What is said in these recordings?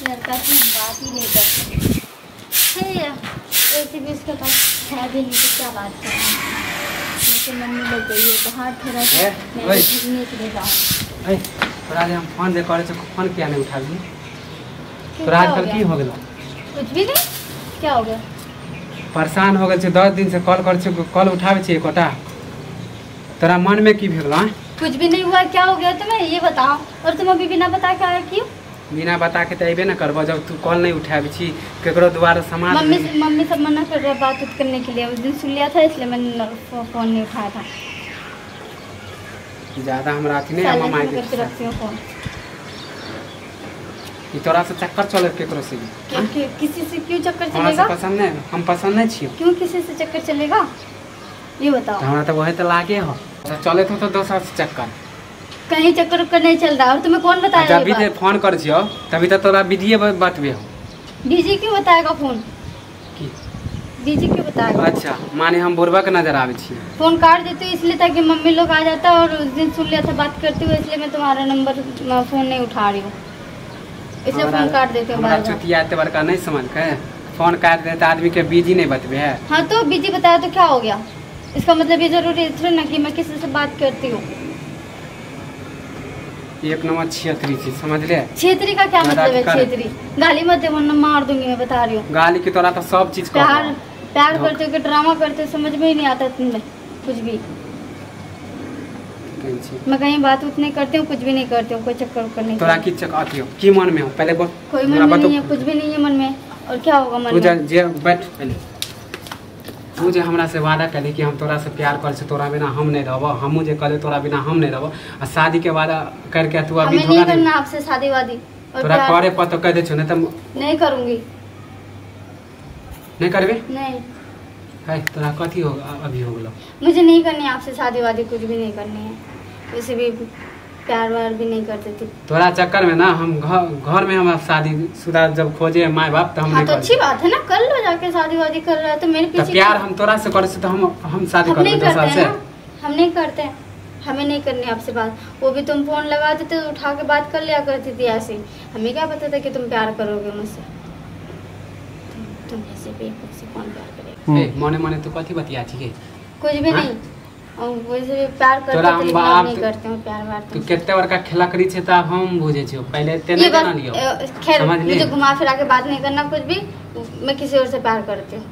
लड़का से हम बात ही नहीं करते है। ऐसे भी उसके पास है भी नहीं तो क्या बात करें। मुझे मम्मी लग गई है बाहर थोड़ा सा मैं घूमने के लिए जाऊँ। तोरा हम फोन दे करे फोन किया नहीं उठाबी? तोरा आजकल की हो गया? कुछ भी नहीं। क्या हो गया? परेशान हो गए 10 दिन से कॉल कर कॉल उठावे छे एकोटा। तोरा मन में की भेगला? कुछ भी नहीं हुआ। क्या हो गया तुम्हें ये बताओ। और तुम अभी बिना बता के आया क्यों? बिना बता के तो अबे ना करबो जब तू कॉल नहीं उठाबी छी केकरो दोबारा समाज। मम्मी सब मना कर रहा बात करने के लिए। उस दिन सुन लिया था इसलिए मैंने फोन नहीं उठाया था। ज्यादा हमरा अथी नहीं हम माई करके रखती हूं फोन। ई तोरा से चक्कर चले केकरो से किसी से क्यों चक्कर चलेगा? पसंद नहीं हम पसंद नहीं छियो। क्यों किसी से चक्कर चलेगा ये बताओ। हमरा तो वही तो लागे हो चले तो दोसर से चक्कर कहीं चक्कर उक्कर नहीं चल रहा। और तुम्हें कौन बताया? जब भी फोन कर छियो तभी तो तोरा बिजी बतबे हो। बिजी क्यों बताएगा फोन? की बिजी क्यों बताएगा? अच्छा माने हम बुरबा के नजर आवे छी। फोन काट देती हूँ इसलिए ताकि मम्मी लोग आ जाता। और उस दिन सुन लिया था बात करती हूँ इसलिए मैं तुम्हारा नंबर फोन नहीं उठा रही हूँ इसलिए फोन काट देती हूँ। चुतिया एते बड़का नहीं समझ के फोन काट देता आदमी के बिजी नहीं बतबे है। हाँ तो बिजी बताया तो क्या हो गया? इसका मतलब ये जरूरी है ना कि मैं किसी से बात करती हूँ। एक नंबर छेत्री चीज समझ ले। छेत्री का क्या मतलब है? छेत्री गाली मत दे वरना मार दूंगी मैं बता रही हूँ। गाली की तोरा तो सब चीज प्यार करते हो कि ड्रामा करते हो समझ में ही नहीं आता तुम्हें कुछ भी। मैं कहीं बात उत नहीं करती हूँ कुछ भी नहीं करती हूँ कोई चक्कर उक्कर नहीं। तोरा की चक्कर आती हो की मन में हो पहले बोल। कोई मन में नहीं है कुछ भी नहीं है मन में। और क्या होगा मन में? जे बैठ पहले तू जे हमरा से वादा करी कि हम तोरा से प्यार कर से तोरा बिना हम नहीं रहबो। हमहू जे कहले तोरा बिना हम नहीं रहबो। और शादी के वादा करके तू अभी नहीं करना आपसे शादी वादी। तोरा करे पर तो कह दे छ नहीं तो नहीं करूंगी। नहीं करबे? नहीं है तोरा कथी हो अभी हो गेलो? मुझे नहीं करनी आपसे शादी वादी कुछ भी नहीं करनी है। वैसे भी प्यार वार भी नहीं करती थी। तोरा चक्कर में ना हम घर में हम शादी शुदा जब खोजे माँ बाप तो हम हाँ, तो अच्छी बात है ना कर लो जाके शादी वादी कर रहा है तो मेरे पीछे प्यार हम तोरा से करे से तो हम शादी कर लेते हैं। हम नहीं करते हैं। हमें नहीं करनी आपसे बात। वो भी तुम फोन लगा देते तो उठा के बात कर लिया करती थी ऐसे। हमें क्या पता था कि तुम प्यार करोगे मुझसे। तुम ऐसे भी कौन प्यार करेगा? मने मने तू कथी बतिया छी? कुछ भी नहीं। और वैसे प्यार करते थे लेकिन अब नहीं करते हूँ प्यार वार। तू कितने बड़का खेला करी छे त हम बुझे छियो पहले ते नहीं जान लियो। खैर मुझे घुमा फिरा के बात नहीं करना कुछ भी। मैं किसी और से प्यार करती हूँ।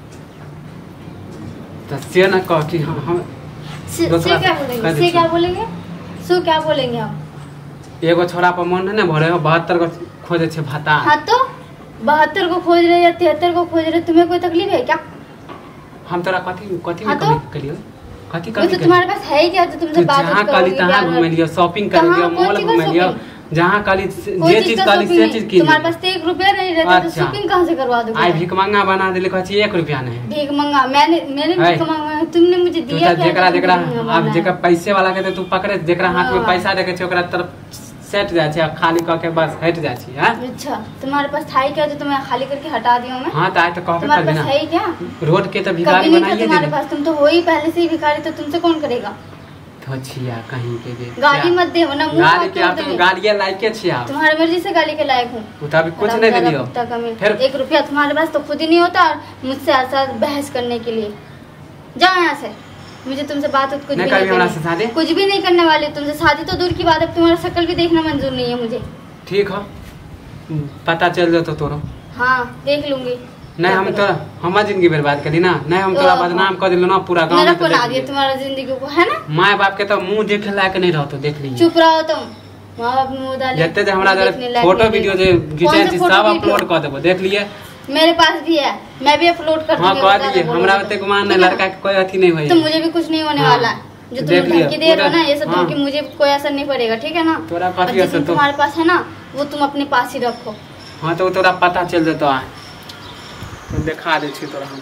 तो से ना कह कि हम से क्या बोलेंगे? सो क्या बोलेंगे हम? एगो छोरा पर मन ना भरे हो 72 को खोजे छे भाता। हां तो 72 को खोज रहे या 73 को खोज रहे तुम्हें कोई तकलीफ है क्या? हम तोरा कथी में करियो? कथी तो तुम्हारे पास है ही क्या जो तुमसे बात करोगे? जहां काली तहां घूमे लियो शॉपिंग कर लियो मॉल घूमे लियो जहां काली जे चीज काली से चीज की। तुम्हारे पास 1 रुपया नहीं रहता तो शॉपिंग कहां से करवा दोगे? आई भीख मंगा बना दे लिखा छी 1 रुपया नहीं। भीख मंगा मैंने भीख मंगा तुमने मुझे दिया क्या? जेकरा अब जेकरा पैसे वाला के तू पकड़े जेकरा हाथ में पैसा देखे छ ओकरा तरफ सेट जाय छै खाली क के बस हट जाय छी। हां अच्छा तुम्हारे पास था ही क्या जो तुम्हें खाली करके हटा दियो मैं? हां तो आए तो कहबे कर देना। है ही क्या? रोड के तो भिखारी बनाइए दे तुम्हारे पास। तुम तो हो ही पहले से ही भिखारी तो तुमसे कौन करेगा? तो छिया कहीं के दे गाली मत दे वरना मुंह गाली के आप गालियां लायक के छिया। तुम्हारी मर्जी से गाली के लायक हूं। तो अभी कुछ नहीं दे लियो। फिर 1 रुपया तुम्हारे पास तो खुद ही नहीं होता और मुझसे ऐसा बहस करने के लिए जाओ यहाँ से। मुझे तुमसे बात कुछ भी नहीं कुछ भी नहीं करने वाली। तुमसे शादी तो दूर की बात है तुम्हारा शक्ल भी देखना मंजूर नहीं है मुझे। ठीक है पता चल जाए तो तोरो। हाँ देख लूंगी। नहीं हम तो हमारी जिंदगी बर्बाद करी ना। नहीं हम तोरा बदनाम कर दिलो ना पूरा गांव में। बना दिया तुम्हारा जिंदगी को है ना। माँ बाप के तो मुंह देखे लायक नहीं रहो तो देख लीजिए। चुप रहो तुम। माँ बाप मुंह डाले जते जे हमरा फोटो वीडियो जे घिचे सब अपलोड कर देबो देख लिए। मेरे पास भी है मैं भी अपलोड कर दूंगी। हां कर दीजिए हमरा ओते गुमान नहीं लड़का के कोई अथी नहीं होई। तो मुझे भी कुछ नहीं होने वाला जो तुम धमकी दे रहे हो ना ये सब धमकी मुझे कोई असर नहीं पड़ेगा ठीक है ना। तोरा कथी असर तुम्हारे पास है ना वो तुम अपने पास ही रखो। हां तो तोरा पता चल जतो आ तो दिखा दे छी तोरा हम।